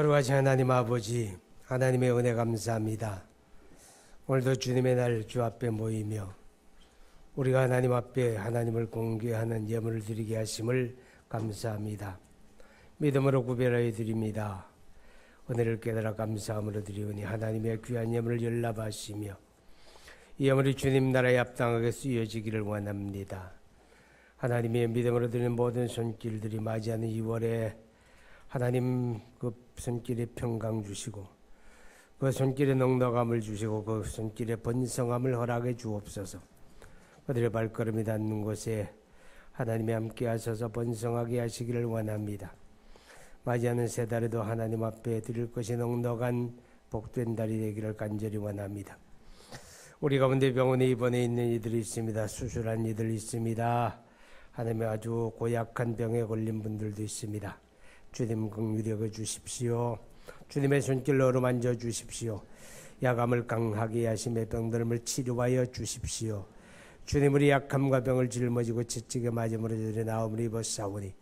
거룩하신 하나님 아버지, 하나님의 은혜 감사합니다. 오늘도 주님의 날 주 앞에 모이며 우리가 하나님 앞에 하나님을 공개하는 예물을 드리게 하심을 감사합니다. 믿음으로 구별하여 드립니다. 은혜를 깨달아 감사함으로 드리오니 하나님의 귀한 예물을 연락하시며 이 예물이 주님 나라에 합당하게 쓰여지기를 원합니다. 하나님의 믿음으로 드리는 모든 손길들이 맞이하는 2월에 하나님 그 손길에 평강 주시고 그 손길에 넉넉함을 주시고 그 손길에 번성함을 허락해 주옵소서. 그들의 발걸음이 닿는 곳에 하나님이 함께 하셔서 번성하게 하시기를 원합니다. 맞이하는 새 달에도 하나님 앞에 드릴 것이 넉넉한 복된 달이 되기를 간절히 원합니다. 우리 가운데 병원에 입원해 있는 이들이 있습니다. 수술한 이들 있습니다. 하나님의 아주 고약한 병에 걸린 분들도 있습니다. 주님 긍휼히 여겨 주십시오. 주님의 손길로 어루만져 주십시오. 야감을 강하게 하심에 병들음을 치료하여 주십시오. 주님 우리 약함과 병을 짊어지고 지치게 맞음으로 저들의 나음을 입었사오니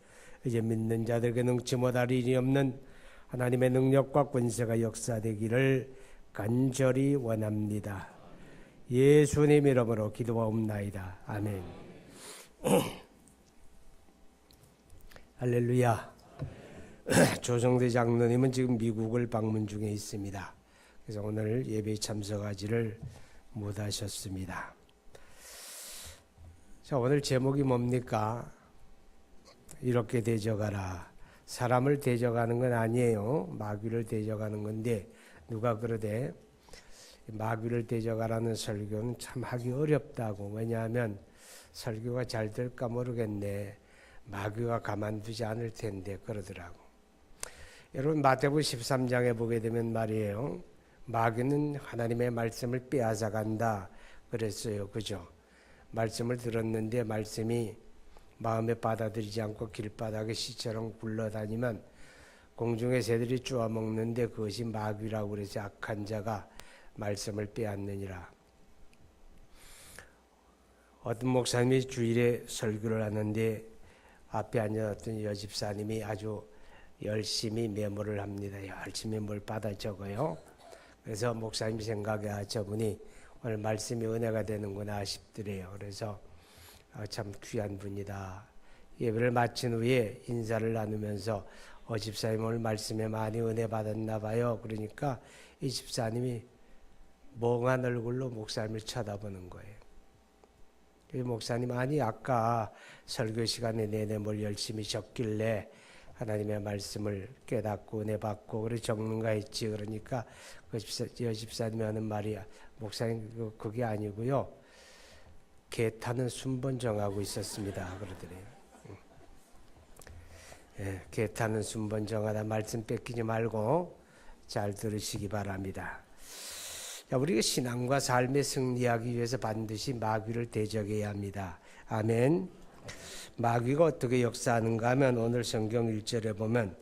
이제 믿는 자들에게 능치 못할 일이 없는 하나님의 능력과 권세가 역사되기를 간절히 원합니다. 예수님 이름으로 기도하옵나이다. 아멘. 할렐루야. 조성대 장로님은 지금 미국을 방문 중에 있습니다. 그래서 오늘 예배에 참석하지를 못하셨습니다. 자, 오늘 제목이 뭡니까? 이렇게 대적하라. 사람을 대적하는 건 아니에요. 마귀를 대적하는 건데 누가 그러대? 마귀를 대적하라는 설교는 참 하기 어렵다고. 왜냐하면 설교가 잘 될까 모르겠네. 마귀가 가만두지 않을 텐데 그러더라고. 여러분 마태복음 13장에 보게 되면 말이에요. 마귀는 하나님의 말씀을 빼앗아간다 그랬어요. 그죠? 말씀을 들었는데 말씀이 마음에 받아들이지 않고 길바닥에 시처럼 굴러다니면 공중의 새들이 쪼아먹는데 그것이 마귀라고 그래서 악한 자가 말씀을 빼앗느니라. 어떤 목사님이 주일에 설교를 하는데 앞에 앉았던 여집사님이 아주 열심히 메모를 합니다. 열심히 뭘 받아 적어요. 그래서 목사님 생각에 저분이 오늘 말씀이 은혜가 되는구나 싶더래요. 그래서 참 귀한 분이다. 예배를 마친 후에 인사를 나누면서 집사님 오늘 말씀에 많이 은혜 받았나 봐요. 그러니까 이 집사님이 멍한 얼굴로 목사님을 쳐다보는 거예요. 목사님 아니 아까 설교 시간에 내내 뭘 열심히 적길래 하나님의 말씀을 깨닫고 은혜 받고 그래 적는가 했지. 그러니까 그 집사님이 하는 말이 목사님 그게 아니고요. 개 타는 순번 정하고 있었습니다. 그러더래요. 개 타는 순번 정하다. 말씀 뺏기지 말고 잘 들으시기 바랍니다. 우리가 신앙과 삶에 승리하기 위해서 반드시 마귀를 대적해야 합니다. 아멘. 마귀가 어떻게 역사하는가 하면 오늘 성경 1절에 보면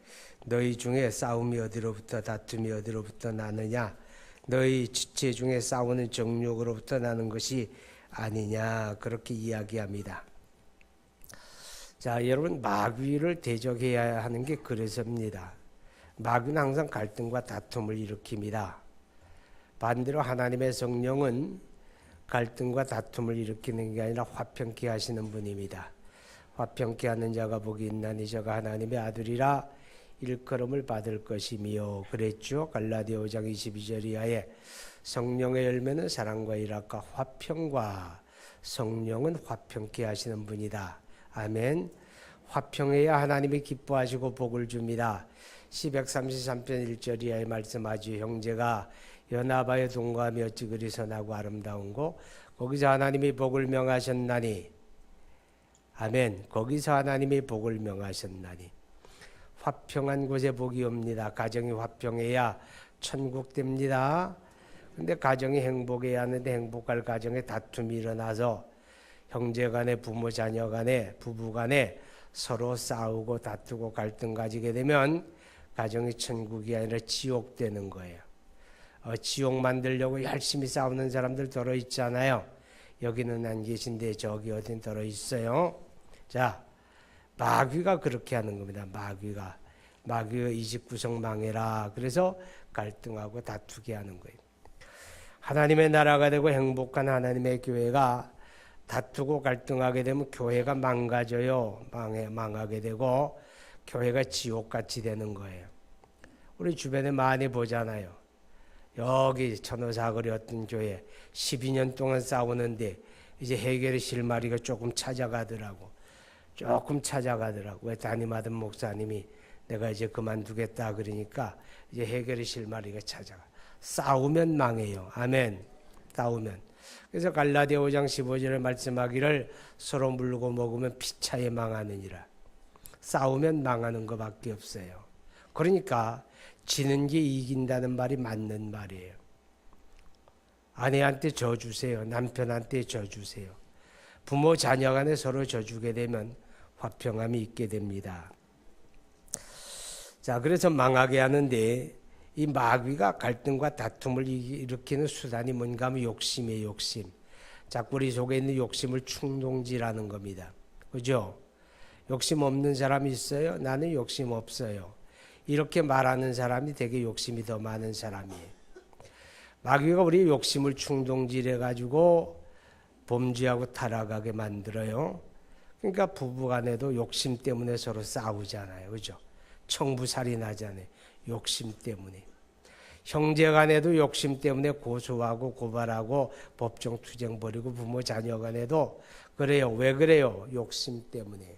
너희 중에 싸움이 어디로부터 다툼이 어디로부터 나느냐 너희 지체 중에 싸우는 정욕으로부터 나는 것이 아니냐 그렇게 이야기합니다. 자, 여러분 마귀를 대적해야 하는 게 그래서입니다. 마귀는 항상 갈등과 다툼을 일으킵니다. 반대로 하나님의 성령은 갈등과 다툼을 일으키는 게 아니라 화평케 하시는 분입니다. 화평케 하는 자가 복이 있나니 저가 하나님의 아들이라 일컬음을 받을 것이며 그랬죠. 갈라디아 5장 22절 이하에 성령의 열매는 사랑과 일합과 화평과 성령은 화평케 하시는 분이다. 아멘. 화평해야 하나님이 기뻐하시고 복을 줍니다. 시편 133편 1절 이하에 말씀하지 형제가 연합하여 동거하며 어찌 그리 선하고 아름다운고 거기서 하나님이 복을 명하셨나니 아멘. 거기서 하나님이 복을 명하셨나니 화평한 곳에 복이 옵니다. 가정이 화평해야 천국 됩니다. 근데 가정이 행복해야 하는데 행복할 가정에 다툼이 일어나서 형제 간에 부모 자녀 간에 부부 간에 서로 싸우고 다투고 갈등 가지게 되면 가정이 천국이 아니라 지옥 되는 거예요. 지옥 만들려고 열심히 싸우는 사람들 더러 있잖아요. 여기는 안 계신데 저기 어딘 더러 있어요. 자, 마귀가 그렇게 하는 겁니다. 마귀가 마귀가 이 집 구성 망해라. 그래서 갈등하고 다투게 하는 거예요. 하나님의 나라가 되고 행복한 하나님의 교회가 다투고 갈등하게 되면 교회가 망가져요. 망하게 되고 교회가 지옥같이 되는 거예요. 우리 주변에 많이 보잖아요. 여기 천호사거리 어떤 교회 12년 동안 싸우는데 이제 해결의 실마리가 조금 찾아가더라고. 왜 담임하던 목사님이 내가 이제 그만두겠다 그러니까 이제 해결의 실마리가 찾아가. 싸우면 망해요. 아멘. 싸우면. 그래서 갈라디아 5장 15절에 말씀하기를 서로 물고 먹으면 피차에 망하느니라. 싸우면 망하는 것밖에 없어요. 그러니까 지는 게 이긴다는 말이 맞는 말이에요. 아내한테 져주세요. 남편한테 져주세요. 부모 자녀 간에 서로 져주게 되면 화평함이 있게 됩니다. 자, 그래서 망하게 하는데 이 마귀가 갈등과 다툼을 일으키는 수단이 뭔가 하면 욕심이에요. 욕심. 자꾸 우리 속에 있는 욕심을 충동질하는 겁니다. 그죠? 욕심 없는 사람이 있어요? 나는 욕심 없어요. 이렇게 말하는 사람이 되게 욕심이 더 많은 사람이에요. 마귀가 우리 욕심을 충동질해가지고 범죄하고 타락하게 만들어요. 그러니까 부부간에도 욕심 때문에 서로 싸우잖아요. 그죠? 청부살인하잖아요. 욕심 때문에. 형제간에도 욕심 때문에 고소하고 고발하고 법정 투쟁 벌이고 부모 자녀 간에도 그래요. 왜 그래요? 욕심 때문에.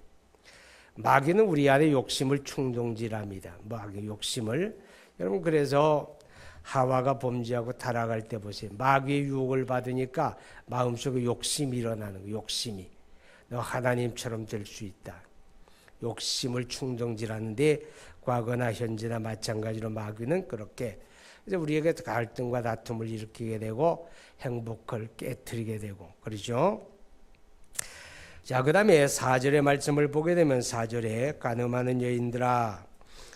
마귀는 우리 안에 욕심을 충동질합니다. 마귀 욕심을. 여러분 그래서 하와가 범죄하고 타락할 때 보세요. 마귀의 유혹을 받으니까 마음속에 욕심이 일어나는 거예요. 욕심이. 너 하나님처럼 될 수 있다. 욕심을 충동질하는데 과거나 현재나 마찬가지로 마귀는 그렇게 이제 우리에게 갈등과 다툼을 일으키게 되고 행복을 깨트리게 되고 그러죠. 자, 그 다음에 4절의 말씀을 보게 되면 4절에 간음하는 여인들아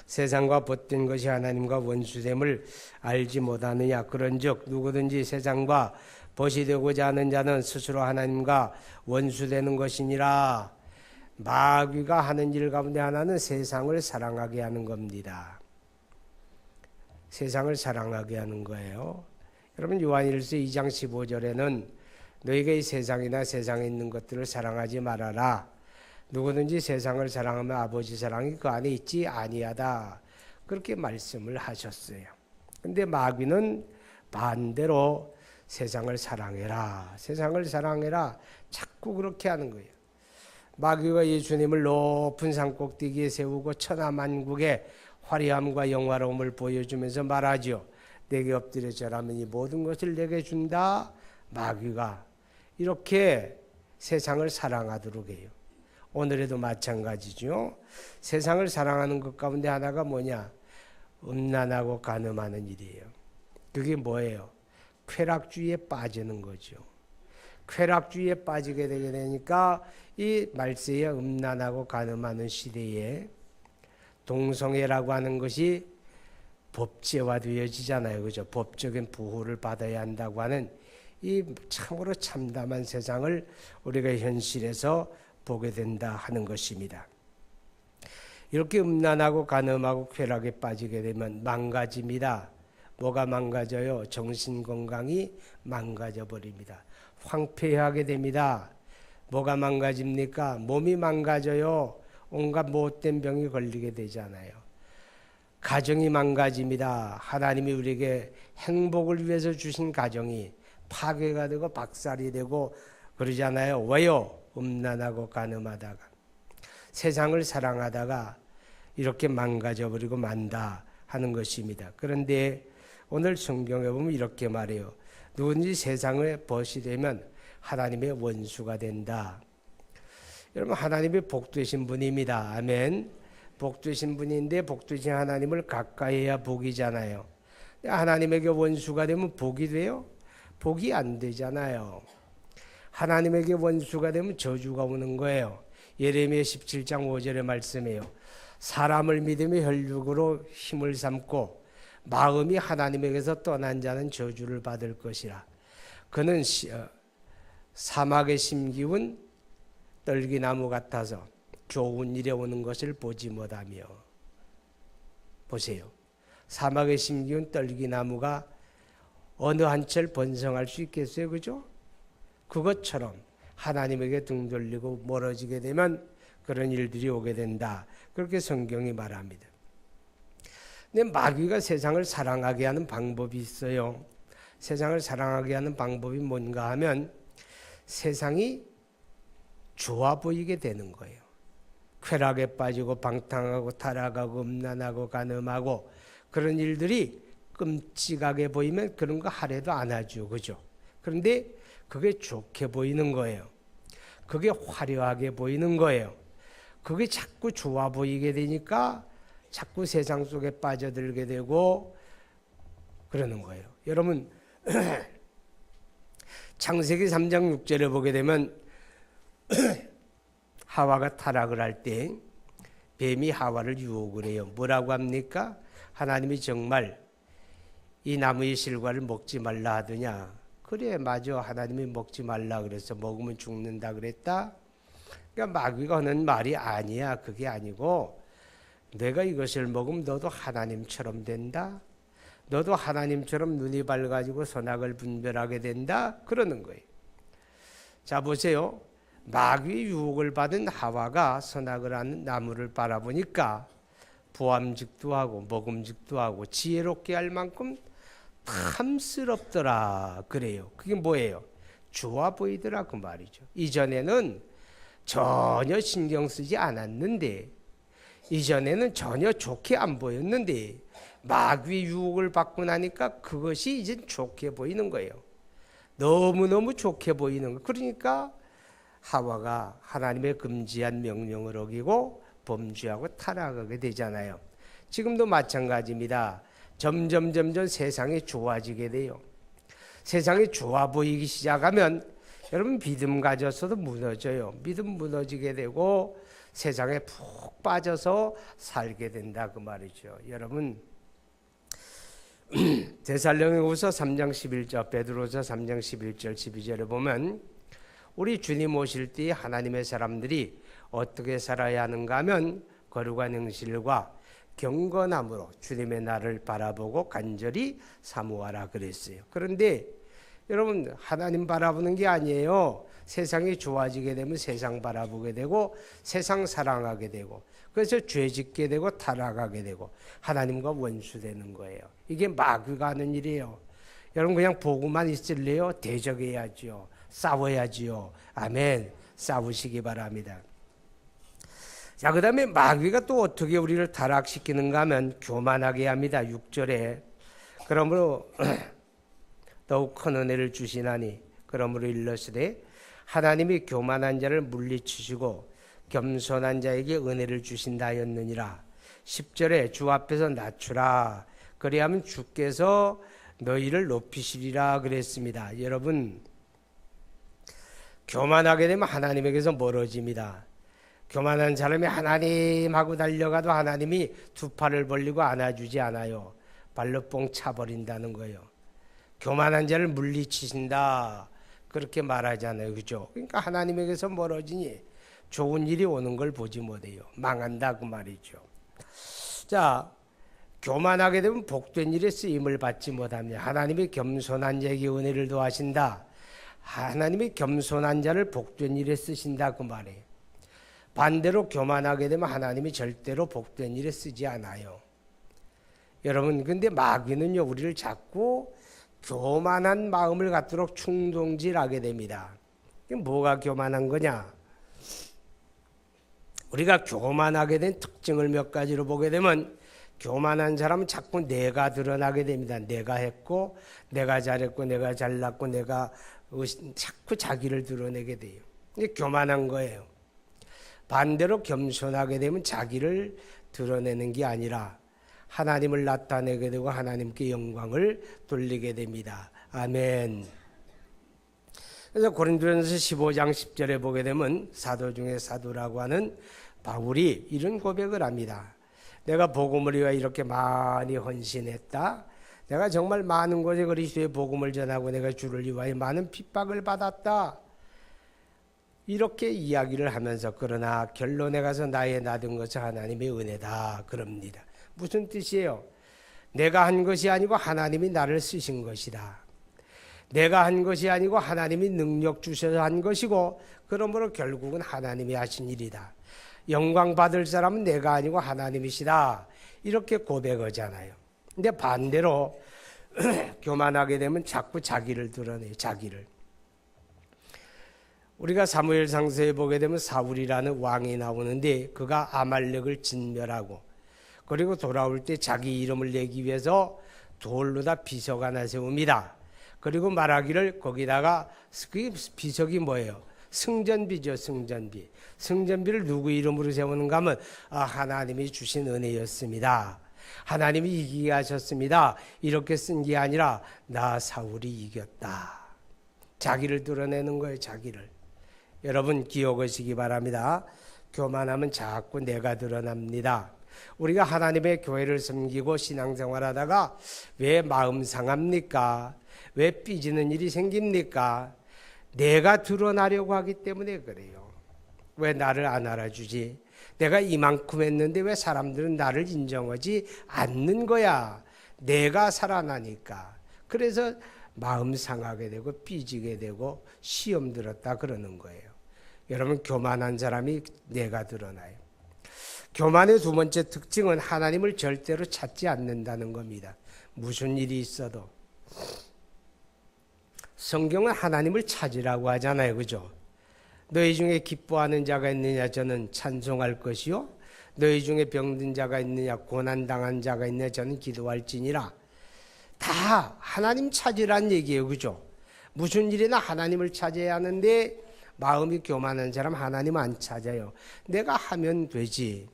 세상과 벗된 것이 하나님과 원수됨을 알지 못하느냐. 그런즉 누구든지 세상과 벗이 되고자 하는 자는 스스로 하나님과 원수되는 것이니라. 마귀가 하는 일 가운데 하나는 세상을 사랑하게 하는 겁니다. 세상을 사랑하게 하는 거예요. 여러분 요한일서 2장 15절에는 너희가 이 세상이나 세상에 있는 것들을 사랑하지 말아라. 누구든지 세상을 사랑하면 아버지 사랑이 그 안에 있지 아니하다. 그렇게 말씀을 하셨어요. 근데 마귀는 반대로 세상을 사랑해라. 세상을 사랑해라. 자꾸 그렇게 하는 거예요. 마귀가 예수님을 높은 산꼭대기에 세우고 천하만국의 화려함과 영화로움을 보여주면서 말하죠. 내게 엎드려 절하면 이 모든 것을 내게 준다. 마귀가 이렇게 세상을 사랑하도록 해요. 오늘에도 마찬가지죠. 세상을 사랑하는 것 가운데 하나가 뭐냐? 음란하고 간음하는 일이에요. 그게 뭐예요? 쾌락주의에 빠지는 거죠. 쾌락주의에 빠지게 되게 되니까 이 말세에 음란하고 간음하는 시대에 동성애라고 하는 것이 법제화되어지잖아요. 그죠? 법적인 보호를 받아야 한다고 하는 이 참으로 참담한 세상을 우리가 현실에서 보게 된다 하는 것입니다. 이렇게 음란하고 간음하고 쾌락에 빠지게 되면 망가집니다. 뭐가 망가져요? 정신건강이 망가져 버립니다. 황폐하게 됩니다. 뭐가 망가집니까? 몸이 망가져요. 온갖 못된 병이 걸리게 되잖아요. 가정이 망가집니다. 하나님이 우리에게 행복을 위해서 주신 가정이 파괴가 되고 박살이 되고 그러잖아요. 왜요? 음란하고 간음하다가 세상을 사랑하다가 이렇게 망가져버리고 만다 하는 것입니다. 그런데 오늘 성경에 보면 이렇게 말해요. 누군지 세상의 벗이 되면 하나님의 원수가 된다. 여러분 하나님이 복되신 분입니다. 아멘. 복되신 분인데 복되신 하나님을 가까이 해야 복이잖아요. 하나님에게 원수가 되면 복이 돼요? 복이 안 되잖아요. 하나님에게 원수가 되면 저주가 오는 거예요. 예레미야 17장 5절의 말씀이에요. 사람을 믿으며 혈육으로 힘을 삼고 마음이 하나님에게서 떠난 자는 저주를 받을 것이라. 그는 사막에 심기운 떨기나무 같아서 좋은 일에 오는 것을 보지 못하며. 보세요. 사막에 심기운 떨기나무가 어느 한철 번성할 수 있겠어요? 그죠? 그것처럼 하나님에게 등 돌리고 멀어지게 되면 그런 일들이 오게 된다. 그렇게 성경이 말합니다. 근데 마귀가 세상을 사랑하게 하는 방법이 있어요. 세상을 사랑하게 하는 방법이 뭔가 하면 세상이 좋아 보이게 되는 거예요. 쾌락에 빠지고 방탕하고 타락하고 음란하고 간음하고 그런 일들이 끔찍하게 보이면 그런 거 하려도 안 하죠. 그죠? 그런데 그게 좋게 보이는 거예요. 그게 화려하게 보이는 거예요. 그게 자꾸 좋아 보이게 되니까 자꾸 세상 속에 빠져들게 되고 그러는 거예요. 여러분 창세기 3장 6절에 보게 되면 하와가 타락을 할 때 뱀이 하와를 유혹을 해요. 뭐라고 합니까? 하나님이 정말 이 나무의 실과를 먹지 말라 하더냐? 그래, 맞아. 하나님이 먹지 말라 그래서 먹으면 죽는다 그랬다. 그러니까 마귀가 하는 말이 아니야. 그게 아니고 내가 이것을 먹으면 너도 하나님처럼 된다. 너도 하나님처럼 눈이 밝아지고 선악을 분별하게 된다. 그러는 거예요. 자, 보세요. 마귀의 유혹을 받은 하와가 선악을 하는 나무를 바라보니까 보암직도 하고 먹음직도 하고 지혜롭게 할 만큼 탐스럽더라 그래요. 그게 뭐예요? 좋아 보이더라 그 말이죠. 이전에는 전혀 신경 쓰지 않았는데, 이전에는 전혀 좋게 안 보였는데 마귀의 유혹을 받고 나니까 그것이 이제 좋게 보이는 거예요. 너무너무 좋게 보이는 거예요. 그러니까 하와가 하나님의 금지한 명령을 어기고 범죄하고 타락하게 되잖아요. 지금도 마찬가지입니다. 점점 세상이 좋아지게 돼요. 세상이 좋아 보이기 시작하면 여러분 믿음 가졌어도 무너져요. 믿음 무너지게 되고 세상에 푹 빠져서 살게 된다 그 말이죠. 여러분 데살로니가후서 3장 11절, 베드로서 3장 11절 12절에 보면 우리 주님 오실 때 하나님의 사람들이 어떻게 살아야 하는가 하면 거룩한 행실과 경건함으로 주님의 날을 바라보고 간절히 사모하라 그랬어요. 그런데 여러분 하나님 바라보는 게 아니에요. 세상이 좋아지게 되면 세상 바라보게 되고 세상 사랑하게 되고 그래서 죄 짓게 되고 타락하게 되고 하나님과 원수되는 거예요. 이게 마귀가 하는 일이에요. 여러분 그냥 보고만 있을래요? 대적해야지요. 싸워야지요. 아멘. 싸우시기 바랍니다. 자, 그 다음에 마귀가 또 어떻게 우리를 타락시키는가 하면 교만하게 합니다. 6절에 그러므로 더욱 큰 은혜를 주시나니 그러므로 일러스되 하나님이 교만한 자를 물리치시고 겸손한 자에게 은혜를 주신다 하였느니라. 10절에 주 앞에서 낮추라 그리하면 주께서 너희를 높이시리라 그랬습니다. 여러분 교만하게 되면 하나님에게서 멀어집니다. 교만한 사람이 하나님하고 달려가도 하나님이 두 팔을 벌리고 안아주지 않아요. 발로 뻥 차버린다는 거예요. 교만한 자를 물리치신다 그렇게 말하잖아요. 그죠? 그러니까 하나님에게서 멀어지니 좋은 일이 오는 걸 보지 못해요. 망한다 그 말이죠. 자, 교만하게 되면 복된 일에 쓰임을 받지 못합니다. 하나님이 겸손한 자에게 은혜를 더하신다. 하나님이 겸손한 자를 복된 일에 쓰신다 그 말이에요. 반대로 교만하게 되면 하나님이 절대로 복된 일에 쓰지 않아요. 여러분 근데 마귀는요 우리를 자꾸 교만한 마음을 갖도록 충동질하게 됩니다. 뭐가 교만한 거냐? 우리가 교만하게 된 특징을 몇 가지로 보게 되면 교만한 사람은 자꾸 내가 드러나게 됩니다. 내가 했고 내가 잘했고 내가 잘났고 내가 자꾸 자기를 드러내게 돼요. 이게 교만한 거예요. 반대로 겸손하게 되면 자기를 드러내는 게 아니라 하나님을 나타내게 되고 하나님께 영광을 돌리게 됩니다. 아멘. 그래서 고린도전서 15장 10절에 보게 되면 사도 중에 사도라고 하는 바울이 이런 고백을 합니다. 내가 복음을 위하여 이렇게 많이 헌신했다. 내가 정말 많은 곳에 그리스도의 복음을 전하고 내가 주를 위하여 많은 핍박을 받았다. 이렇게 이야기를 하면서 그러나 결론에 가서 나의 나든 것은 하나님의 은혜다 그럽니다. 무슨 뜻이에요? 내가 한 것이 아니고 하나님이 나를 쓰신 것이다. 내가 한 것이 아니고 하나님이 능력 주셔서 한 것이고 그러므로 결국은 하나님이 하신 일이다. 영광 받을 사람은 내가 아니고 하나님이시다. 이렇게 고백하잖아요. 근데 반대로 교만하게 되면 자꾸 자기를 드러내요. 자기를. 우리가 사무엘상서에 보게 되면 사울이라는 왕이 나오는데 그가 아말렉을 진멸하고 그리고 돌아올 때 자기 이름을 내기 위해서 돌로다 비석 하나 세웁니다. 그리고 말하기를 거기다가 그 비석이 뭐예요? 승전비죠. 승전비. 승전비를 누구 이름으로 세우는가 하면 하나님이 주신 은혜였습니다. 하나님이 이기게 하셨습니다. 이렇게 쓴 게 아니라 나 사울이 이겼다. 자기를 드러내는 거예요. 자기를. 여러분 기억하시기 바랍니다. 교만하면 자꾸 내가 드러납니다. 우리가 하나님의 교회를 섬기고 신앙생활하다가 왜 마음 상합니까? 왜 삐지는 일이 생깁니까? 내가 드러나려고 하기 때문에 그래요. 왜 나를 안 알아주지? 내가 이만큼 했는데 왜 사람들은 나를 인정하지 않는 거야? 내가 살아나니까. 그래서 마음 상하게 되고 삐지게 되고 시험 들었다 그러는 거예요. 여러분 교만한 사람이 내가 드러나요. 교만의 두 번째 특징은 하나님을 절대로 찾지 않는다는 겁니다. 무슨 일이 있어도. 성경은 하나님을 찾으라고 하잖아요. 그죠? 너희 중에 기뻐하는 자가 있느냐 저는 찬송할 것이요 너희 중에 병든 자가 있느냐 고난당한 자가 있느냐 저는 기도할지니라. 다 하나님 찾으란 얘기예요. 그죠? 무슨 일이나 하나님을 찾아야 하는데 마음이 교만한 사람 하나님 안 찾아요. 내가 하면 되지.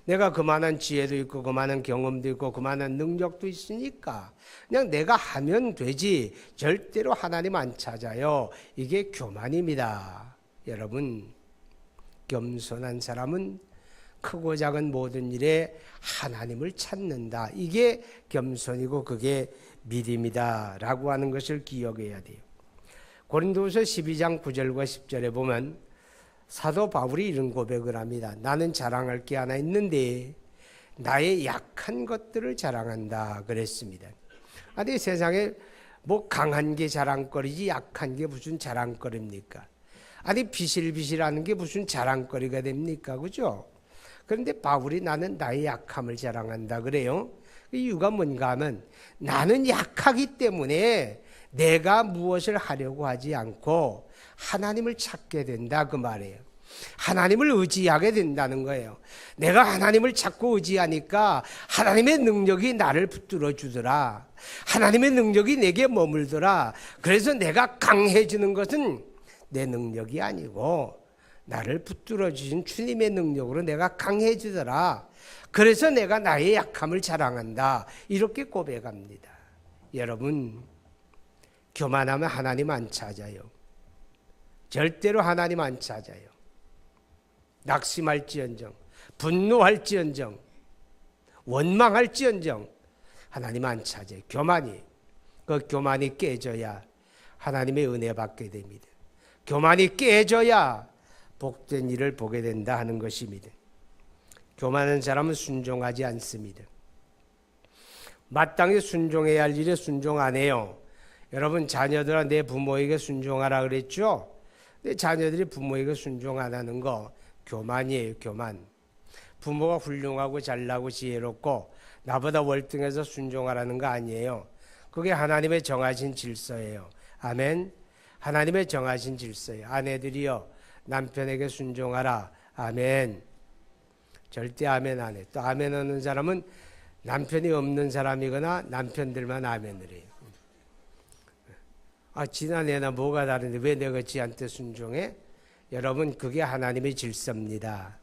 내가 그만한 지혜도 있고 그만한 경험도 있고 그만한 능력도 있으니까 그냥 내가 하면 되지. 절대로 하나님 안 찾아요. 이게 교만입니다. 여러분 겸손한 사람은 크고 작은 모든 일에 하나님을 찾는다. 이게 겸손이고 그게 믿음이다 라고 하는 것을 기억해야 돼요. 고린도후서 12장 9절과 10절에 보면 사도 바울이 이런 고백을 합니다. 나는 자랑할 게 하나 있는데 나의 약한 것들을 자랑한다 그랬습니다. 아니 세상에 뭐 강한 게 자랑거리지 약한 게 무슨 자랑거리입니까? 아니 비실비실하는 게 무슨 자랑거리가 됩니까? 그죠? 그런데 바울이 나는 나의 약함을 자랑한다 그래요. 그 이유가 뭔가 하면 나는 약하기 때문에 내가 무엇을 하려고 하지 않고 하나님을 찾게 된다 그 말이에요. 하나님을 의지하게 된다는 거예요. 내가 하나님을 찾고 의지하니까 하나님의 능력이 나를 붙들어 주더라. 하나님의 능력이 내게 머물더라. 그래서 내가 강해지는 것은 내 능력이 아니고 나를 붙들어 주신 주님의 능력으로 내가 강해지더라. 그래서 내가 나의 약함을 자랑한다. 이렇게 고백합니다. 여러분 교만하면 하나님 안 찾아요. 절대로 하나님 안 찾아요. 낙심할지언정 분노할지언정 원망할지언정 하나님 안 찾아요. 그 교만이 깨져야 하나님의 은혜 받게 됩니다. 교만이 깨져야 복된 일을 보게 된다 하는 것입니다. 교만한 사람은 순종하지 않습니다. 마땅히 순종해야 할 일에 순종 안 해요. 여러분 자녀들아 내 부모에게 순종하라 그랬죠? 근데 자녀들이 부모에게 순종 안 하는 거 교만이에요. 교만. 부모가 훌륭하고 잘나고 지혜롭고 나보다 월등해서 순종하라는 거 아니에요. 그게 하나님의 정하신 질서예요. 아멘. 하나님의 정하신 질서예요. 아내들이여 남편에게 순종하라. 아멘. 절대 아멘 안 해. 또 아멘 하는 사람은 남편이 없는 사람이거나 남편들만 아멘을 해요. 지나 내나 뭐가 다른데 왜 내가 지한테 순종해? 여러분 그게 하나님의 질서입니다.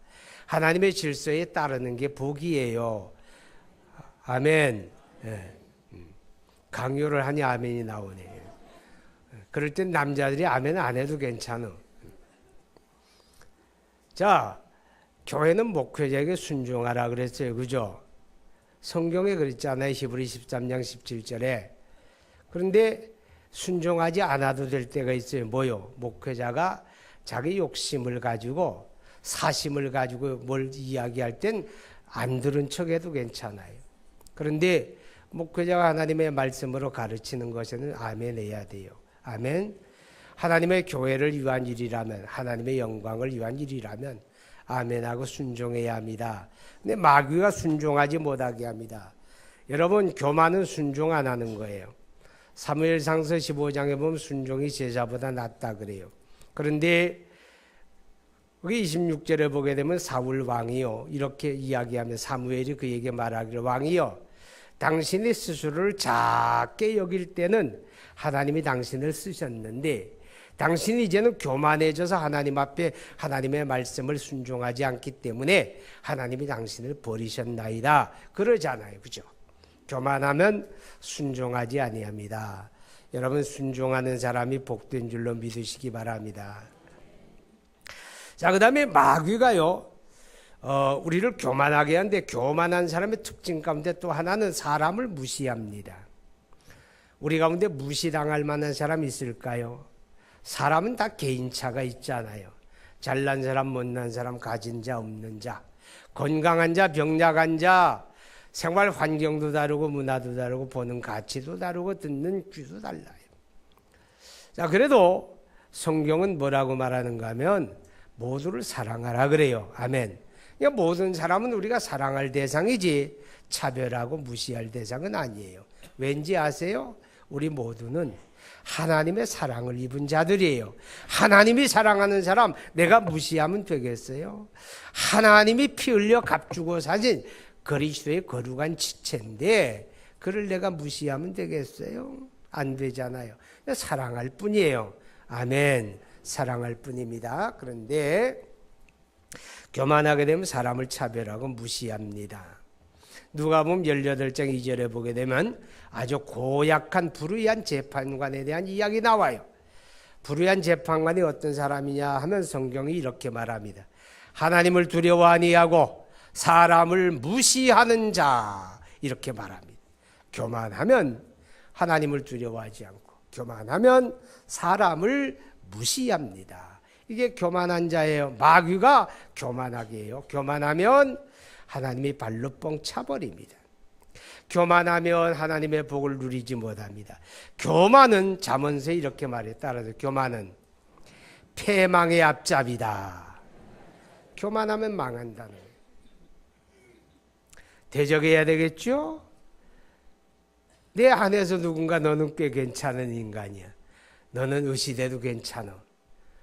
하나님의 질서에 따르는 게 복이에요. 아멘. 네. 강요를 하니 아멘이 나오네. 그럴 땐 남자들이 아멘 안 해도 괜찮아. 자, 교회는 목회자에게 순종하라 그랬어요. 그죠? 성경에 그랬잖아요. 히브리 13장 17절에. 그런데 순종하지 않아도 될 때가 있어요. 뭐요? 목회자가 자기 욕심을 가지고 사심을 가지고 뭘 이야기할 땐 안 들은 척해도 괜찮아요. 그런데 목회자가 하나님의 말씀으로 가르치는 것에는 아멘 해야 돼요. 아멘. 하나님의 교회를 위한 일이라면, 하나님의 영광을 위한 일이라면 아멘하고 순종해야 합니다. 근데 마귀가 순종하지 못하게 합니다. 여러분, 교만은 순종 안 하는 거예요. 사무엘상서 15장에 보면 순종이 제사보다 낫다 그래요. 그런데 여기 26절에 보게 되면 사울 왕이요, 이렇게 이야기하면 사무엘이 그에게 말하기를, 왕이요, 당신이 스스로를 작게 여길 때는 하나님이 당신을 쓰셨는데 당신이 이제는 교만해져서 하나님 앞에 하나님의 말씀을 순종하지 않기 때문에 하나님이 당신을 버리셨나이다 그러잖아요. 그죠? 교만하면 순종하지 아니합니다. 여러분, 순종하는 사람이 복된 줄로 믿으시기 바랍니다. 자, 그 다음에 마귀가요, 우리를 교만하게 하는데, 교만한 사람의 특징 가운데 또 하나는 사람을 무시합니다. 우리 가운데 무시당할 만한 사람 있을까요? 사람은 다 개인차가 있잖아요. 잘난 사람, 못난 사람, 가진 자, 없는 자, 건강한 자, 병약한 자, 생활 환경도 다르고 문화도 다르고 보는 가치도 다르고 듣는 귀도 달라요. 자, 그래도 성경은 뭐라고 말하는가 하면 모두를 사랑하라 그래요. 아멘. 그러니까 모든 사람은 우리가 사랑할 대상이지 차별하고 무시할 대상은 아니에요. 왠지 아세요? 우리 모두는 하나님의 사랑을 입은 자들이에요. 하나님이 사랑하는 사람 내가 무시하면 되겠어요? 하나님이 피 흘려 값주고 사신 그리스도의 거룩한 지체인데 그를 내가 무시하면 되겠어요? 안 되잖아요. 사랑할 뿐이에요. 아멘. 사랑할 뿐입니다. 그런데 교만하게 되면 사람을 차별하고 무시합니다. 누가복음 18장 2절에 보게 되면 아주 고약한 불의한 재판관에 대한 이야기 나와요. 불의한 재판관이 어떤 사람이냐 하면 성경이 이렇게 말합니다. 하나님을 두려워 아니하고 사람을 무시하는 자, 이렇게 말합니다. 교만하면 하나님을 두려워하지 않고 교만하면 사람을 무시합니다. 이게 교만한 자예요. 마귀가 교만하게 해요. 교만하면 하나님이 발로 뻥 차버립니다. 교만하면 하나님의 복을 누리지 못합니다. 교만은 잠언서에 이렇게 말해. 따라서 교만은 패망의 앞잡이다. 교만하면 망한다는 거예요. 대적해야 되겠죠? 내 안에서 누군가 너는 꽤 괜찮은 인간이야. 너는 의시돼도 괜찮아.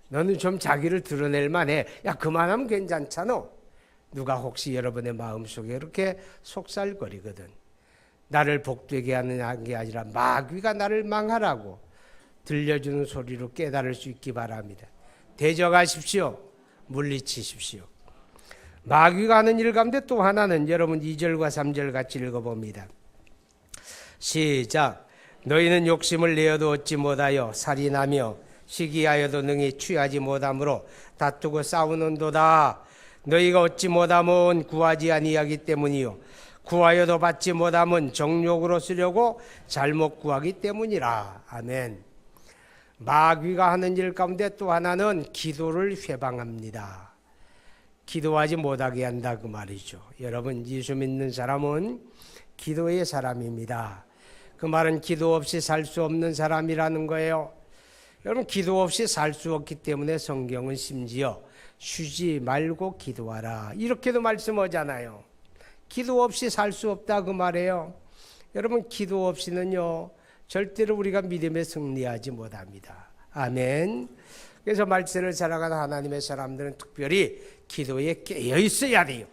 너는 좀 자기를 드러낼 만해. 야, 그만하면 괜찮잖아. 누가 혹시 여러분의 마음속에 이렇게 속살거리거든. 나를 복되게 하는 게 아니라 마귀가 나를 망하라고 들려주는 소리로 깨달을 수 있기 바랍니다. 대적하십시오. 물리치십시오. 마귀가 하는 일 가운데 또 하나는 여러분 2절과 3절 같이 읽어봅니다. 시작. 너희는 욕심을 내어도 얻지 못하여 살인하며 시기하여도 능히 취하지 못함으로 다투고 싸우는도다. 너희가 얻지 못함은 구하지 아니하기 때문이요 구하여도 받지 못함은 정욕으로 쓰려고 잘못 구하기 때문이라. 아멘. 마귀가 하는 일 가운데 또 하나는 기도를 회방합니다. 기도하지 못하게 한다 그 말이죠. 여러분, 예수 믿는 사람은 기도의 사람입니다. 그 말은 기도 없이 살 수 없는 사람이라는 거예요. 여러분, 기도 없이 살 수 없기 때문에 성경은 심지어 쉬지 말고 기도하라 이렇게도 말씀하잖아요. 기도 없이 살 수 없다 그 말이에요. 여러분, 기도 없이는요 절대로 우리가 믿음에 승리하지 못합니다. 아멘. 그래서 말씀을 살아가는 하나님의 사람들은 특별히 기도에 깨어 있어야 돼요.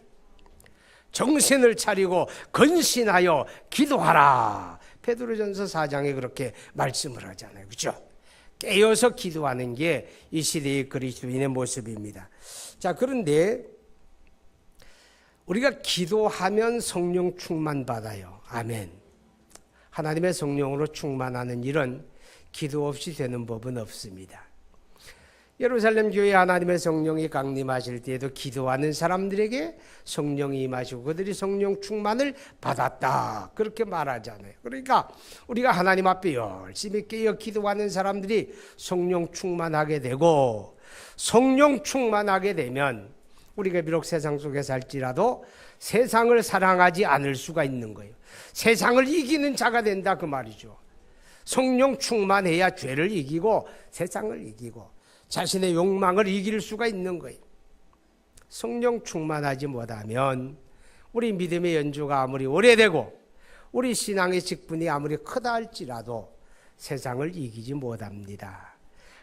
정신을 차리고 근신하여 기도하라. 베드로전서 4장에 그렇게 말씀을 하잖아요. 그렇죠? 깨어서 기도하는 게 이 시대의 그리스도인의 모습입니다. 자, 그런데 우리가 기도하면 성령 충만 받아요. 아멘. 하나님의 성령으로 충만하는 일은 기도 없이 되는 법은 없습니다. 예루살렘 교회 하나님의 성령이 강림하실 때에도 기도하는 사람들에게 성령이 임하시고 그들이 성령 충만을 받았다 그렇게 말하잖아요. 그러니까 우리가 하나님 앞에 열심히 깨어 기도하는 사람들이 성령 충만하게 되고 성령 충만하게 되면 우리가 비록 세상 속에 살지라도 세상을 사랑하지 않을 수가 있는 거예요. 세상을 이기는 자가 된다 그 말이죠. 성령 충만해야 죄를 이기고 세상을 이기고 자신의 욕망을 이길 수가 있는 거예요. 성령 충만하지 못하면 우리 믿음의 연주가 아무리 오래되고 우리 신앙의 직분이 아무리 크다 할지라도 세상을 이기지 못합니다.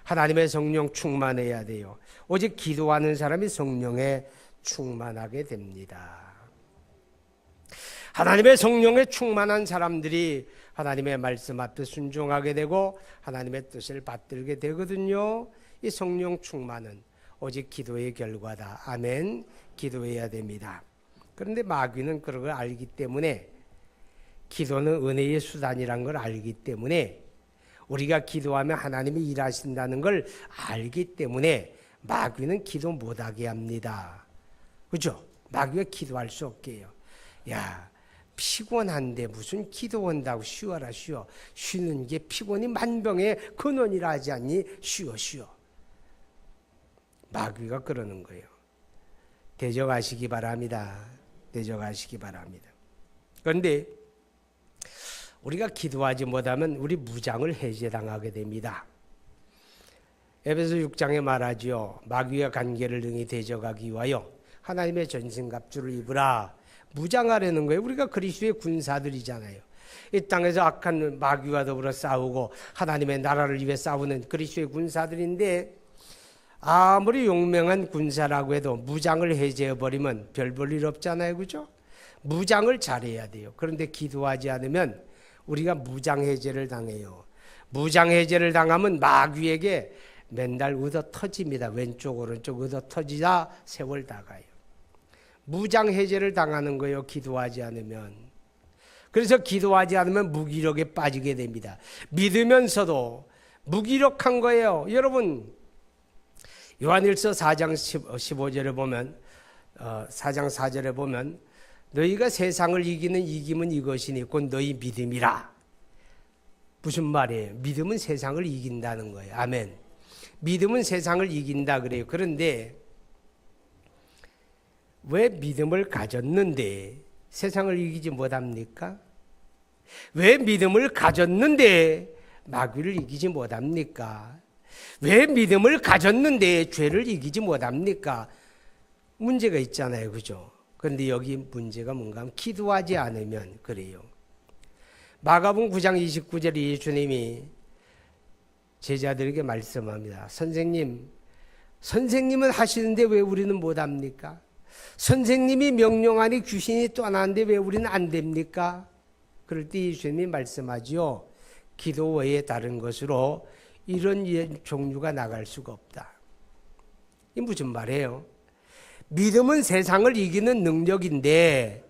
하나님의 성령 충만해야 돼요. 오직 기도하는 사람이 성령에 충만하게 됩니다. 하나님의 성령에 충만한 사람들이 하나님의 말씀 앞에 순종하게 되고 하나님의 뜻을 받들게 되거든요. 이 성령 충만은 오직 기도의 결과다. 아멘. 기도해야 됩니다. 그런데 마귀는 그런 걸 알기 때문에, 기도는 은혜의 수단이란 걸 알기 때문에, 우리가 기도하면 하나님이 일하신다는 걸 알기 때문에 마귀는 기도 못하게 합니다. 그죠? 마귀가 기도할 수 없게 해요. 야, 피곤한데 무슨 기도한다고 쉬어라 쉬어. 쉬는 게 피곤이 만병의 근원이라 하지 않니? 쉬어 쉬어. 마귀가 그러는 거예요. 대적하시기 바랍니다. 대적하시기 바랍니다. 그런데 우리가 기도하지 못하면 우리 무장을 해제당하게 됩니다. 에베소 6장에 말하지요. 마귀와 관계를 능히 대적하기 위하여 하나님의 전신갑주를 입으라. 무장하려는 거예요. 우리가 그리스도의 군사들이잖아요. 이 땅에서 악한 마귀와 더불어 싸우고 하나님의 나라를 위해 싸우는 그리스도의 군사들인데, 아무리 용맹한 군사라고 해도 무장을 해제해버리면 별 볼 일 없잖아요. 그죠? 무장을 잘해야 돼요. 그런데 기도하지 않으면 우리가 무장 해제를 당해요. 무장 해제를 당하면 마귀에게 맨날 얻어 터집니다. 왼쪽 오른쪽 얻어 터지자 세월 다 가요. 무장 해제를 당하는 거예요. 기도하지 않으면. 그래서 기도하지 않으면 무기력에 빠지게 됩니다. 믿으면서도 무기력한 거예요. 여러분, 요한일서 4장 15절에 보면 4장 4절에 보면 너희가 세상을 이기는 이김은 이것이니 곧 너희 믿음이라. 무슨 말이에요? 믿음은 세상을 이긴다는 거예요. 아멘. 믿음은 세상을 이긴다 그래요. 그런데 왜 믿음을 가졌는데 세상을 이기지 못합니까? 왜 믿음을 가졌는데 마귀를 이기지 못합니까? 왜 믿음을 가졌는데 죄를 이기지 못합니까? 문제가 있잖아요. 그죠? 그런데 여기 문제가 뭔가 하면 기도하지 않으면 그래요. 마가복음 9장 29절에 예수님이 제자들에게 말씀합니다. 선생님은 하시는데 왜 우리는 못합니까? 선생님이 명령하니 귀신이 떠나는데 왜 우리는 안 됩니까? 그럴 때 예수님이 말씀하지요. 기도 외에 다른 것으로 이런 종류가 나갈 수가 없다. 이게 무슨 말이에요? 믿음은 세상을 이기는 능력인데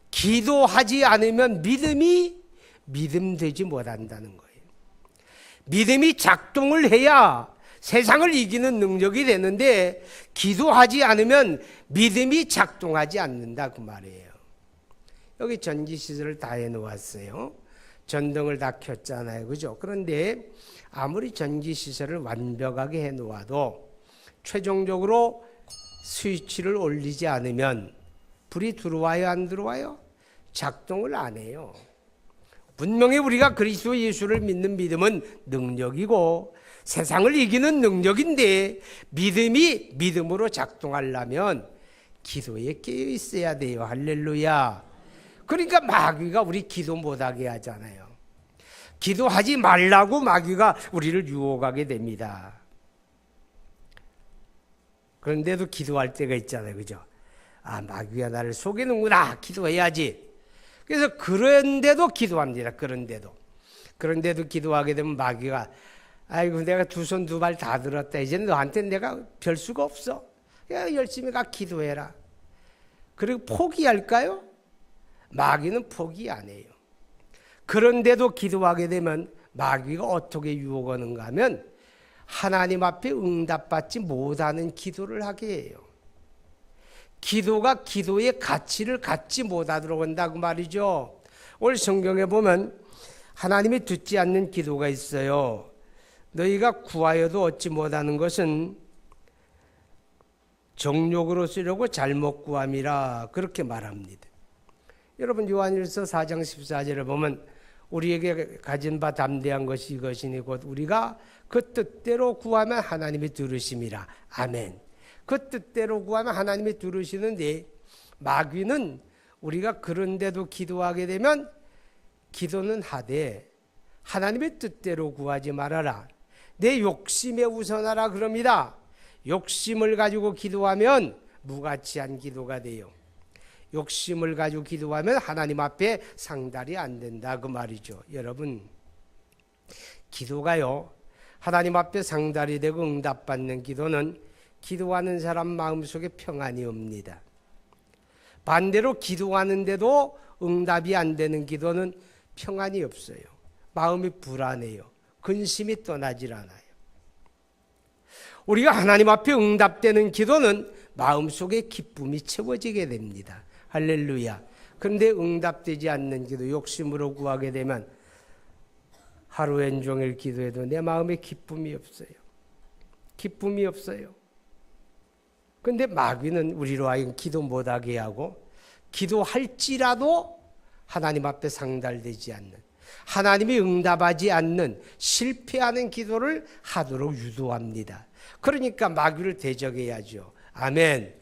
기도하지 않으면 믿음이 믿음되지 못한다는 거예요. 믿음이 작동을 해야 세상을 이기는 능력이 되는데 기도하지 않으면 믿음이 작동하지 않는다 그 말이에요. 여기 전기시설을 다 해놓았어요. 전등을 다 켰잖아요. 그죠? 그런데 아무리 전기시설을 완벽하게 해놓아도 최종적으로 스위치를 올리지 않으면 불이 들어와요? 안 들어와요? 작동을 안 해요. 분명히 우리가 그리스도 예수를 믿는 믿음은 능력이고 세상을 이기는 능력인데 믿음이 믿음으로 작동하려면 기도에 깨어 있어야 돼요. 할렐루야. 그러니까 마귀가 우리 기도 못하게 하잖아요. 기도하지 말라고 마귀가 우리를 유혹하게 됩니다. 그런데도 기도할 때가 있잖아요. 그죠? 아, 마귀가 나를 속이는구나. 기도해야지. 그래서 그런데도 기도합니다. 그런데도 기도하게 되면 마귀가 아이고 내가 두 손 두 발 다 들었다. 이제는 너한테 내가 별 수가 없어. 야, 열심히 가 기도해라. 그리고 포기할까요? 마귀는 포기 안 해요. 그런데도 기도하게 되면 마귀가 어떻게 유혹하는가 하면 하나님 앞에 응답받지 못하는 기도를 하게 해요. 기도가 기도의 가치를 갖지 못하도록 한다고 말이죠. 오늘 성경에 보면 하나님이 듣지 않는 기도가 있어요. 너희가 구하여도 얻지 못하는 것은 정욕으로 쓰려고 잘못 구함이라 그렇게 말합니다. 여러분 요한일서 4장 14절을 보면 우리에게 가진 바 담대한 것이 이것이니 곧 우리가 그 뜻대로 구하면 하나님이 들으심이라. 아멘. 그 뜻대로 구하면 하나님이 들으시는데 마귀는 우리가 그런데도 기도하게 되면 기도는 하되 하나님의 뜻대로 구하지 말아라. 내 욕심에 우선하라 그럽니다. 욕심을 가지고 기도하면 무가치한 기도가 돼요. 욕심을 가지고 기도하면 하나님 앞에 상달이 안 된다 그 말이죠. 여러분 기도가요 하나님 앞에 상달이 되고 응답받는 기도는 기도하는 사람 마음속에 평안이 옵니다. 반대로 기도하는데도 응답이 안 되는 기도는 평안이 없어요. 마음이 불안해요. 근심이 떠나질 않아요. 우리가 하나님 앞에 응답되는 기도는 마음속에 기쁨이 채워지게 됩니다. 할렐루야. 그런데 응답되지 않는 기도, 욕심으로 구하게 되면 하루 온종일 기도해도 내 마음에 기쁨이 없어요. 기쁨이 없어요. 그런데 마귀는 우리로 하여금 기도 못하게 하고 기도할지라도 하나님 앞에 상달되지 않는, 하나님이 응답하지 않는 실패하는 기도를 하도록 유도합니다. 그러니까 마귀를 대적해야죠. 아멘.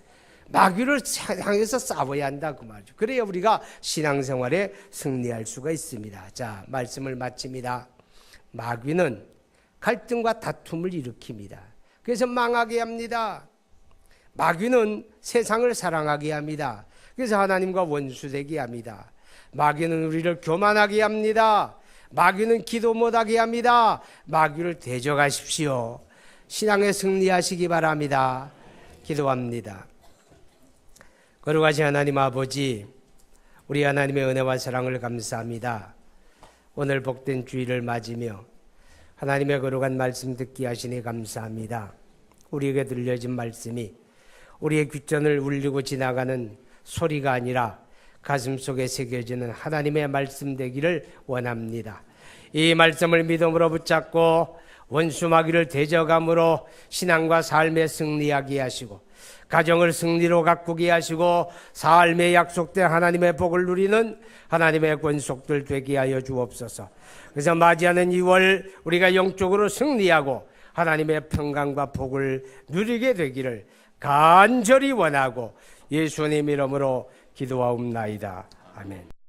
마귀를 향해서 싸워야 한다 그 말이죠. 그래야 우리가 신앙생활에 승리할 수가 있습니다. 자, 말씀을 마칩니다. 마귀는 갈등과 다툼을 일으킵니다. 그래서 망하게 합니다. 마귀는 세상을 사랑하게 합니다. 그래서 하나님과 원수되게 합니다. 마귀는 우리를 교만하게 합니다. 마귀는 기도 못하게 합니다. 마귀를 대적하십시오. 신앙에 승리하시기 바랍니다. 기도합니다. 거룩하신 하나님 아버지, 우리 하나님의 은혜와 사랑을 감사합니다. 오늘 복된 주일을 맞으며 하나님의 거룩한 말씀 듣게 하시니 감사합니다. 우리에게 들려진 말씀이 우리의 귓전을 울리고 지나가는 소리가 아니라 가슴속에 새겨지는 하나님의 말씀 되기를 원합니다. 이 말씀을 믿음으로 붙잡고 원수 마귀를 대적함으로 신앙과 삶에 승리하게 하시고 가정을 승리로 가꾸게 하시고 삶에 약속된 하나님의 복을 누리는 하나님의 권속들 되게 하여 주옵소서. 그래서 맞이하는 2월 우리가 영적으로 승리하고 하나님의 평강과 복을 누리게 되기를 간절히 원하고 예수님 이름으로 기도하옵나이다. 아멘.